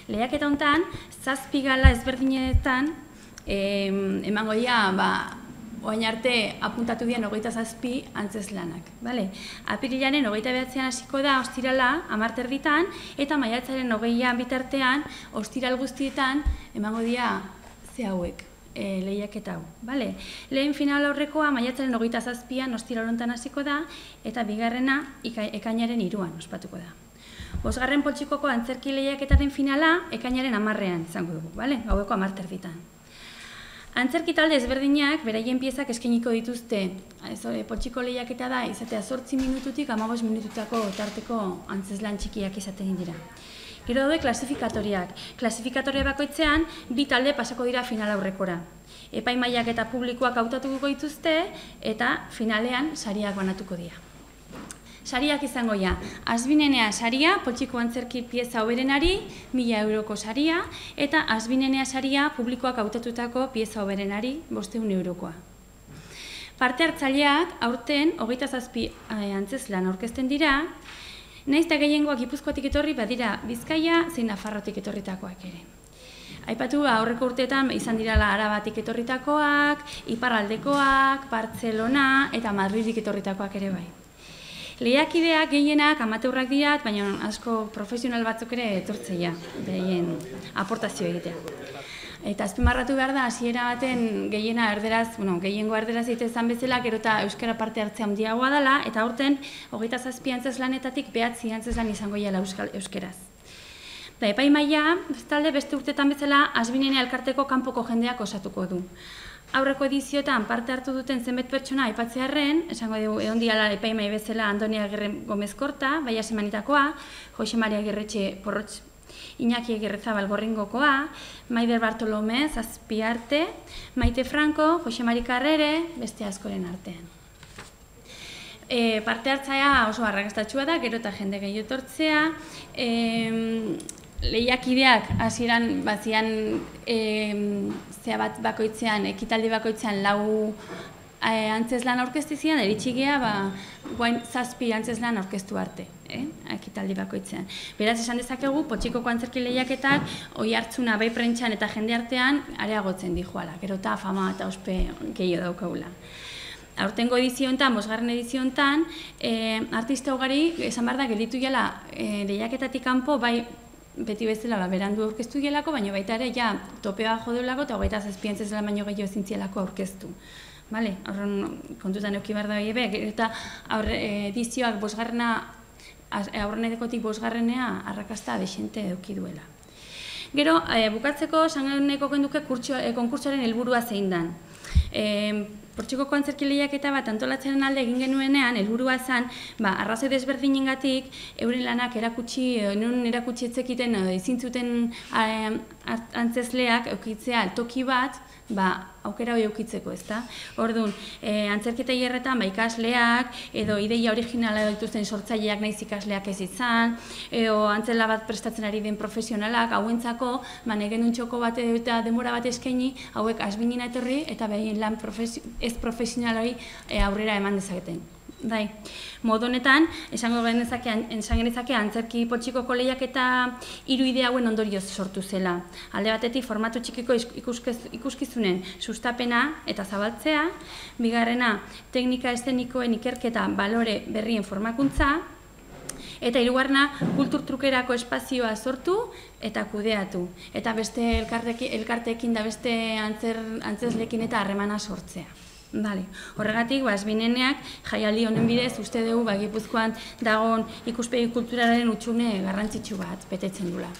Lehiaketa honetan, 7 gala ezberdinetan emango dira, orain arte apuntatu dian 27 antzeslanak. Apirilaren 29an hasiko da ostirala 10:00 eta maiatzaren 20an bitartean ostiral guztietan emango dira hauek lehiaketa hau. Lehen final aurrekoa maiatzaren 27an ostiral honetan hasiko da eta bigarrena ekainaren 3an ospatuko da. 5. poltsikoko antzerki lehiaketaren finala ekainaren 10an izango dugu, gaueko 10:00. Antzerki talde ezberdinak beraien piezak eskainiko dituzte. Poltsiko lehiaketa da izatea 8 minututik 15 minututako tarteko antzeslan txikiak izaten dira. Gero daude klasifikatoriak. Klasifikatoria bakoitzean 2 talde pasako dira final aurrekora. Epaimahaiak eta publikoak hautatuko dituzte eta finalean sariak banatuko dira. Sariak izango dira. Azbinenea saria, poltsiko antzerki pieza hoberenari, 1.000 euroko saria, eta azbinenea saria publikoak hautatutako pieza hoberenari, 500 eurokoa. Parte hartzaileak aurten 27 antzeslan aurkezten dira, nahiz eta gehiengoak Gipuzkoatik etorri badira Bizkaia zein Nafarroatik etorritakoak ere. Aipatu aurreko urteetan izan dirala Arabatik etorritakoak, Iparraldekoak, Bartzelona eta Madridik etorritakoak ere bai. Lehiakideak gehienak amateurrak dira, baina asko profesional batzuk ere etortzeia, beraien aportazio egitea. Eta azpimarratu behar da, hasiera baten gehiengo erderaz egiten bezala, gero eta euskara parte hartzea handiagoa dela, eta aurten 27 antzeslanetatik 9 antzeslan izango dela euskeraz. Epaimahaia, bestalde, beste urteetan bezala, Azbinenea elkarteko kanpoko jendeak osatuko du. Aurreko edizioetan parte hartu duten zenbait pertsona aipatzearren, esango dugu egon diala epaimahai bezala Andoni Agirre Gomez Korta, Baia Semanitakoa, Jose Maria Agirretxe Porrotx, Iñaki Agirrezabal Gorringokoa, Maider Bartolome Zazpiarte, Maite Franco, Jose Mari Carrere, beste askoren artean. Parte hartzaia oso arrakastatsua da, gero eta jende gehiago etortzea. Lehiakideak hasieran bazian ekitaldi bakoitzean 4 antzeslan aurkeztu zian, iritsi gea guain 7 antzeslan aurkeztu arte, ekitaldi bakoitzean. Beraz, esan dezakegu, poltsikoko antzerki lehiaketak oihartzuna bai prentsan eta jende artean areagotzen dijoala, gero eta fama eta ospe gehiago daukagula. Aurtengo edizioetan, 5. edizioetan, artista ugari esan behar da gelditu jala lehiaketatik kanpo, bai beti bezala berandu aurkeztu gelako, baina baita ere topea jodeulako eta 27 antzeslan baino gehiago ezintzielako aurkeztu. Horren kontutan euki behar da eta edizioak aurrenekotik 5. arrakasta desente eduki duela. Gero, bukatzeko, esango genduke konkurtsoaren helburua zein dan. Poltsikoko antzerki lehiaketa bat antolatzearen alde egin genuenean, helburua zen, arrazoi desberdinengatik euren lanak erakutsi etzekiten ezin zuten antzesleak eukitzea toki bat, aukera hori eukitzeko, ezta? Orduan, antzerketa hierretan ikasleak, edo ideia originala dituzten sortzaileak naiz ikasleak ez izan, edo antzela bat prestatzen ari den profesionalak, hauentzako, genuen txoko bat eta denbora bat eskaini, hauek Azbinena etorri eta behin lan ez profesionalari aurrera eman dezaketen. Modu honetan, esan genezake antzerki poltsikoko lehiaketa 3 idea hauen ondorioz sortu zela. Alde batetik formatu txikiko ikuskizunen sustapena eta zabaltzea, bigarrena teknika eszenikoen ikerketa balore berrien formakuntza, eta 3. kultur trukerako espazioa sortu eta kudeatu, eta beste elkarteekin da beste antzeslekin eta harremana sortzea. Horregatik, Azbineneak jaialdi honen bidez uste dugu Gipuzkoan dagoen ikuspegi kulturalaren hutsune garrantzitsu bat betetzen dula.